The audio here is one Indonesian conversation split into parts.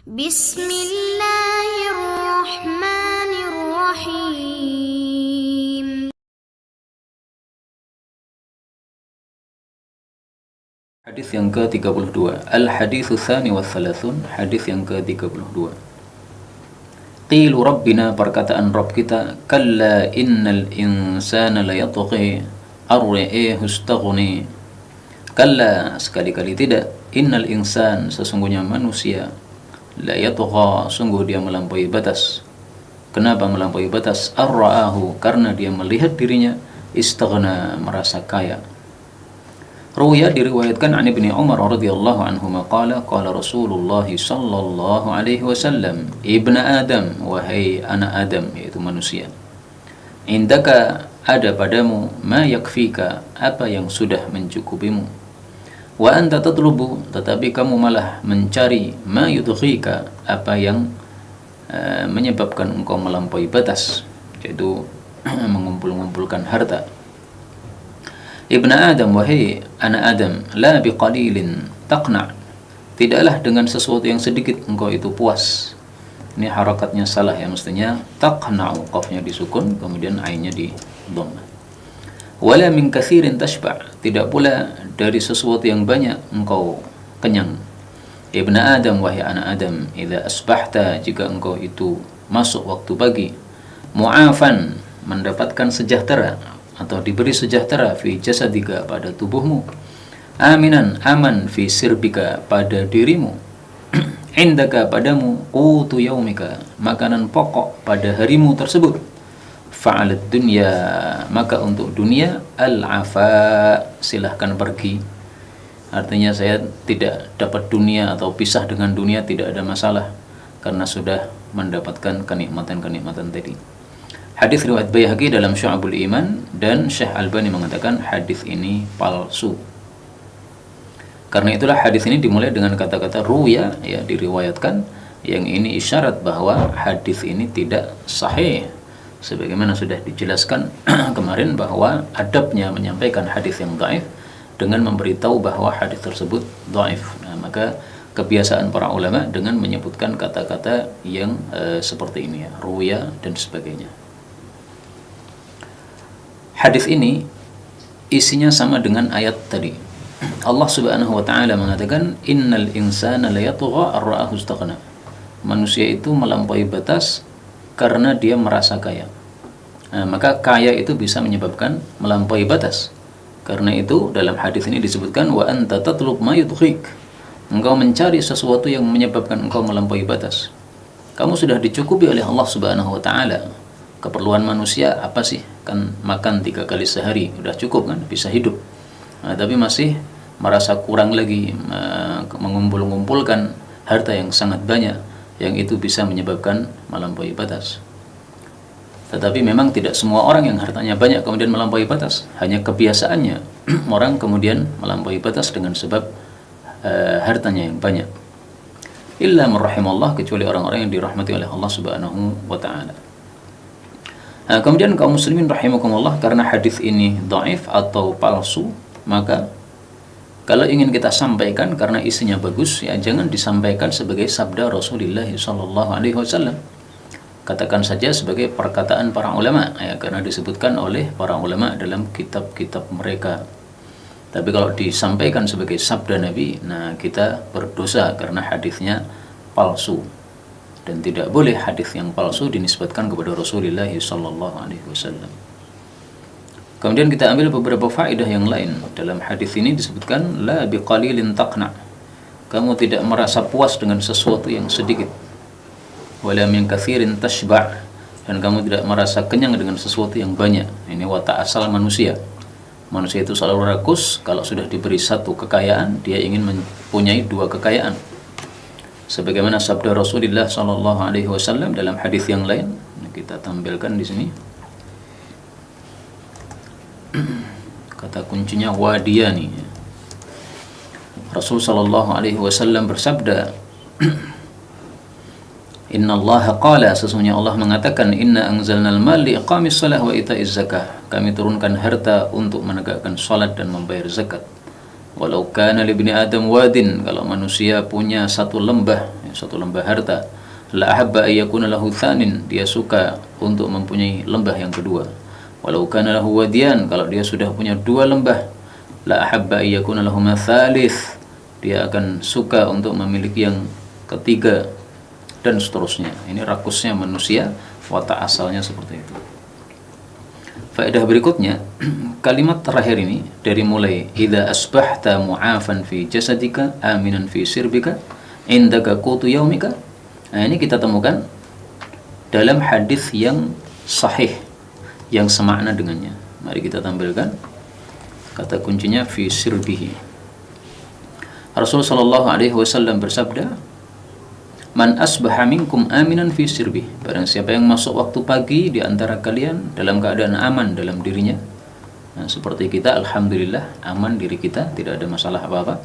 Bismillahirrahmanirrahim. Hadis yang ke-32. Al-haditsu tsani wa tsalasun, hadis yang ke-32. Qilu rabbina, perkataan Rabb kita, kalla innal insana layatghi ar-ra'ahu istaghni. Kalla, sekali-kali tidak, innal insan, sesungguhnya manusia, layatgha, sungguh dia melampaui batas. Kenapa melampaui batas? Ar-ra'ahu, karena dia melihat dirinya, istaghna, merasa kaya. Ruya, diriwayatkan an Ibni Umar radhiyallahu anhu qala qala Rasulullah sallallahu alaihi wasallam, ibnu Adam, wahai anak Adam, yaitu manusia, indaka, ada padamu, ma yakfika, apa yang sudah mencukupimu, wa anta tatlubu, tetapi kamu malah mencari, ma yudghika, apa yang menyebabkan engkau melampaui batas, yaitu mengumpul-ngumpulkan harta. Ibnu Adam, wahai anak Adam, la biqalilin taqna, tidaklah dengan sesuatu yang sedikit engkau itu puas. Ini harakatnya salah ya, mestinya taqna'u, qafnya disukun kemudian ainnya di dhammah. Wala min katsirin tashba', tidak pula dari sesuatu yang banyak engkau kenyang. Ibnu Adam, wahai anak Adam, idza asbahta, jika engkau itu masuk waktu pagi, mu'afan, mendapatkan sejahtera atau diberi sejahtera, fi jasadika, pada tubuhmu, aminan, aman, fi sirbika, pada dirimu, indaka, padamu, qutu yaumika, makanan pokok pada harimu tersebut, fa'alad dunya, maka untuk dunia, al-afa, silahkan pergi. Artinya saya tidak dapat dunia atau pisah dengan dunia tidak ada masalah, karena sudah mendapatkan kenikmatan-kenikmatan tadi. Hadis riwayat Baihaqi dalam Syu'abul Iman, dan Syekh Albani mengatakan hadis ini palsu. Karena itulah hadis ini dimulai dengan kata-kata ruya, ya, diriwayatkan, yang ini isyarat bahwa hadis ini tidak sahih. Sebagaimana sudah dijelaskan kemarin bahwa adabnya menyampaikan hadis yang dhaif dengan memberitahu bahwa hadis tersebut dhaif. Nah, maka kebiasaan para ulama dengan menyebutkan kata-kata yang seperti ini, ya, ruya dan sebagainya. Hadis ini isinya sama dengan ayat tadi. Allah Subhanahu wa taala mengatakan, innal insana layatgha ar-ra'ahu istaghna. Manusia itu melampaui batas karena dia merasa kaya. Nah, maka kaya itu bisa menyebabkan melampaui batas. Karena itu dalam hadis ini disebutkan, wa anta tatlub ma yudghik. Engkau mencari sesuatu yang menyebabkan engkau melampaui batas. Kamu sudah dicukupi oleh Allah Subhanahu wa taala. Keperluan manusia apa sih? Kan makan 3 kali sehari, udah cukup kan, bisa hidup. Nah, tapi masih merasa kurang lagi, mengumpul-ngumpulkan harta yang sangat banyak, yang itu bisa menyebabkan melampaui batas. Tetapi memang tidak semua orang yang hartanya banyak kemudian melampaui batas, hanya kebiasaannya orang kemudian melampaui batas dengan sebab hartanya yang banyak. Illa man rahimallah, kecuali orang-orang yang dirahmati oleh Allah Subhanahu wa taala. Nah, kemudian kaum muslimin rahimakumullah, karena hadis ini dhaif atau palsu, maka kalau ingin kita sampaikan karena isinya bagus, ya jangan disampaikan sebagai sabda Rasulullah sallallahu alaihi wasallam. Katakan saja sebagai perkataan para ulama, ya, karena disebutkan oleh para ulama dalam kitab-kitab mereka. Tapi kalau disampaikan sebagai sabda Nabi, nah kita berdosa karena hadisnya palsu. Dan tidak boleh hadis yang palsu dinisbatkan kepada Rasulullah sallallahu alaihi wasallam. Kemudian kita ambil beberapa faedah yang lain. Dalam hadis ini disebutkan, la biqalilin taqna. Kamu tidak merasa puas dengan sesuatu yang sedikit. Wala min katsirin tashba'. Dan kamu tidak merasa kenyang dengan sesuatu yang banyak. Ini watak asal manusia. Manusia itu selalu rakus, kalau sudah diberi satu kekayaan, dia ingin mempunyai 2 kekayaan. Sebagaimana sabda Rasulullah sallallahu alaihi wasallam dalam hadis yang lain, kita tampilkan di sini. Kata kuncinya wadiyani. Rasul sallallahu alaihi wasallam bersabda, Inna Allah qala, sesungguhnya Allah mengatakan, inna anzalnal mal liiqamis shalah wa ita'iz zakah. Kami turunkan harta untuk menegakkan salat dan membayar zakat. Walau kana li ibni Adam wadin, kalau manusia punya satu lembah, suatu lembah harta. La ahabba ayyakuna lahu thanin, dia suka untuk mempunyai lembah yang kedua. Walau kana lahu wadiyan, kalau dia sudah punya 2 lembah. La ahabba ayyakuna lahu mathalith, dia akan suka untuk memiliki yang ketiga, dan seterusnya. Ini rakusnya manusia, watak asalnya seperti itu. Faedah berikutnya, kalimat terakhir ini dari mulai idza asbahta mu'afan fi jasadika aminan fi sirbika indaka qutu yaumika. Nah, ini kita temukan dalam hadis yang sahih yang semakna dengannya. Mari kita tampilkan kata kuncinya fi sirbihi. Rasul sallallahu alaihi wasallam bersabda, "Man asbaha minkum aminan fi sirbih." Barang siapa yang masuk waktu pagi di antara kalian dalam keadaan aman dalam dirinya. Nah, seperti kita, alhamdulillah aman diri kita, tidak ada masalah apa-apa.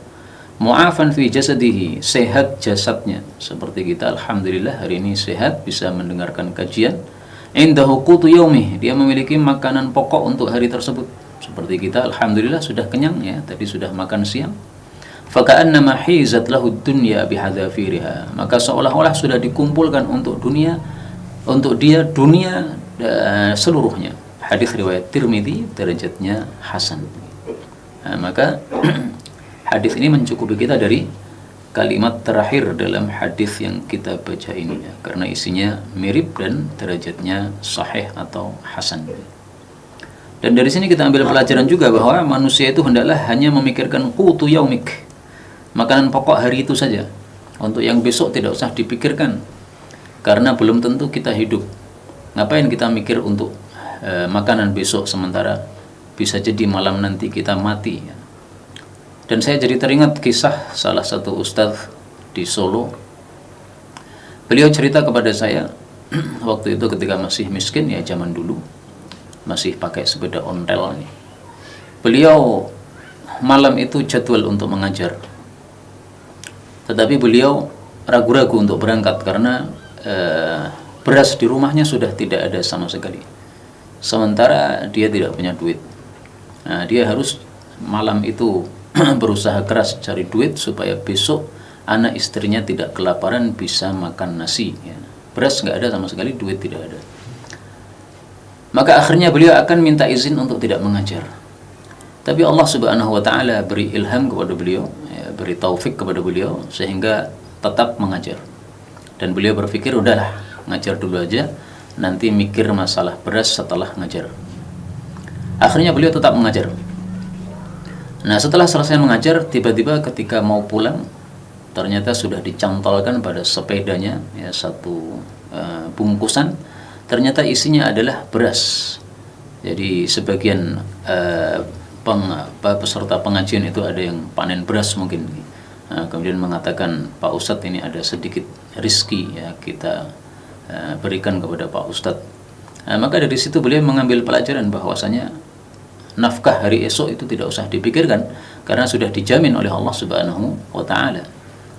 Mu'afan fi jasadihi, sehat jasadnya. Seperti kita, alhamdulillah hari ini sehat, bisa mendengarkan kajian. Indahu qutu yaumih, dia memiliki makanan pokok untuk hari tersebut. Seperti kita, alhamdulillah sudah kenyang ya, tadi sudah makan siang. Faka'annama hizat lahu dunya bihadzafiriha, maka seolah-olah sudah dikumpulkan untuk dia dunia seluruhnya. Hadis riwayat Tirmidzi, derajatnya hasan. Nah, maka hadis ini mencukupi kita dari kalimat terakhir dalam hadis yang kita baca ini ya, karena isinya mirip dan derajatnya sahih atau hasan. Dan dari sini kita ambil pelajaran juga bahwa manusia itu hendaklah hanya memikirkan qutu yaumik, makanan pokok hari itu saja. Untuk yang besok tidak usah dipikirkan, karena belum tentu kita hidup. Ngapain kita mikir untuk makanan besok, sementara bisa jadi malam nanti kita mati ya. Dan saya jadi teringat kisah salah satu ustadz di Solo. Beliau cerita kepada saya waktu itu ketika masih miskin ya, zaman dulu masih pakai sepeda ontel nih. Beliau malam itu jadwal untuk mengajar, tetapi beliau ragu-ragu untuk berangkat karena beras di rumahnya sudah tidak ada sama sekali. Sementara dia tidak punya duit. Nah, dia harus malam itu berusaha keras cari duit supaya besok anak istrinya tidak kelaparan, bisa makan nasi ya. Beras nggak ada sama sekali, duit tidak ada. Maka akhirnya beliau akan minta izin untuk tidak mengajar. Tapi Allah Subhanahu wa taala beri ilham kepada beliau, ya, beri taufik kepada beliau sehingga tetap mengajar. Dan beliau berpikir udahlah, ngajar dulu aja, nanti mikir masalah beras setelah ngajar. Akhirnya beliau tetap mengajar. Nah, setelah selesai mengajar, tiba-tiba ketika mau pulang, ternyata sudah dicantolkan pada sepedanya ya, satu bungkusan. Ternyata isinya adalah beras. Jadi sebagian peserta pengajian itu ada yang panen beras mungkin. Nah, kemudian mengatakan, Pak Ustadz ini ada sedikit rizki ya, kita berikan kepada Pak Ustadz. Nah, maka dari situ beliau mengambil pelajaran bahwasanya nafkah hari esok itu tidak usah dipikirkan karena sudah dijamin oleh Allah Subhanahu wa taala.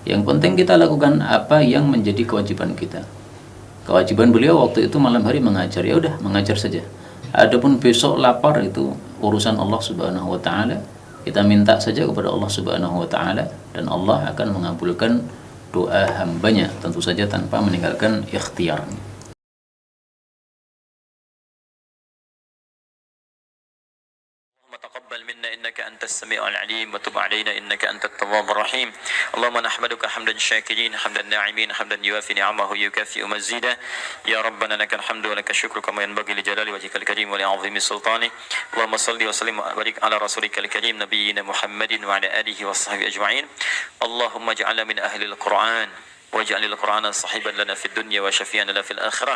Yang penting kita lakukan apa yang menjadi kewajiban kita. Kewajiban beliau waktu itu malam hari mengajar, ya udah mengajar saja. Adapun besok lapar itu urusan Allah Subhanahu wa taala. Kita minta saja kepada Allah Subhanahu wa taala dan Allah akan mengabulkan doa hambanya, tentu saja tanpa meninggalkan ikhtiar. تقبل منا إنك أنت السميع العليم وتب علينا إنك أنت التواب الرحيم. اللهم نحمدك حمدا شاكرين حمدا ناعمين حمدا يوافي نعمه يكافئ مزيدا. يا ربنا لك الحمد ولك الشكر كما ينبغي لجلال وجهك الكريم ولعظيم سلطانه. اللهم صل وسلم وبارك على رسولك الكريم نبينا محمد وعلى آله وصحبه أجمعين. اللهم اجعلنا من أهل القرآن waj'al al-Qur'ana sahiban lana fid dunya wa syafi'an lana fil akhirah.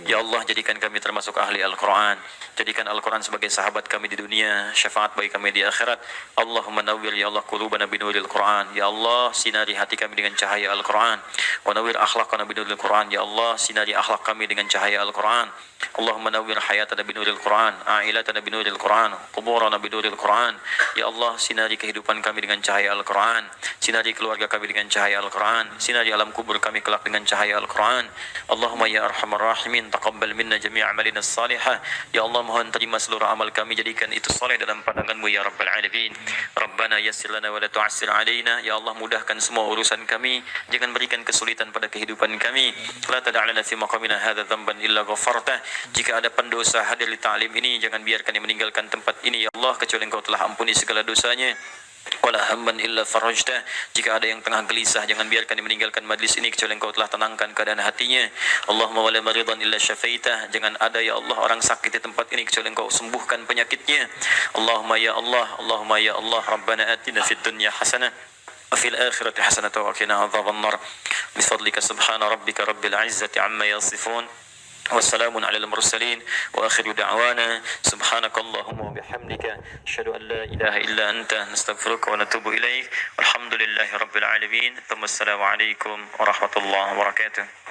Ya Allah, jadikan kami termasuk ahli Al-Qur'an. Jadikan Al-Qur'an sebagai sahabat kami di dunia, syafaat bagi kami di akhirat. Allahumma nawwir ya Allah qulubana binuril Qur'an. Ya Allah, sinari hati kami dengan cahaya Al-Qur'an. Wa nawwir akhlaqana binuril Qur'an. Ya Allah, sinari akhlak kami dengan cahaya Al-Qur'an. Allahumma nawwir hayatana binuril Qur'an, a'ilatana binuril Qur'an, quburana binuril Qur'an. Ya Allah, sinari kehidupan kami dengan cahaya Al-Qur'an. Sinari keluarga kami dengan cahaya Al-Qur'an. Sinari alam kubur kami kelak dengan cahaya Al-Quran. Allahumma ya arhamar rahimin, taqabbal minna jami' amalina salihah. Ya Allah, mohon terima seluruh amal kami, jadikan itu soleh dalam pandangan-Mu ya Rabbal Alamin. Rabbana yassir lana wa la tu'assir alaina. Ya Allah, mudahkan semua urusan kami, jangan berikan kesulitan pada kehidupan kami. La tada'lana fi maqamina hadha dhanban illa ghafartah. Jika ada pendosa hadir di ta'lim ini, jangan biarkan dia meninggalkan tempat ini ya Allah, kecuali Engkau telah ampuni segala dosanya. Wala hamman illa farajtah. Jika ada yang tengah gelisah, jangan biarkan dia meninggalkan majlis ini, kecuali Engkau telah tenangkan keadaan hatinya. Allahumma wala maridan illa syafaitah. Jangan ada ya Allah orang sakit di tempat ini, kecuali Engkau sembuhkan penyakitnya. Allahumma ya Allah, Rabbana atina fid dunya hasanah wa fil akhirati hasanah wa qina adzabannar. Bifadlika subhana rabbika rabbil izzati amma yasifun. والسلام على المرسلين وآخر دعوانا سبحانك اللهم وبحمدك أشهد أن لا إله إلا أنت نستغفرك ونتوب إليك والحمد لله رب العالمين ثم السلام عليكم ورحمة الله وبركاته.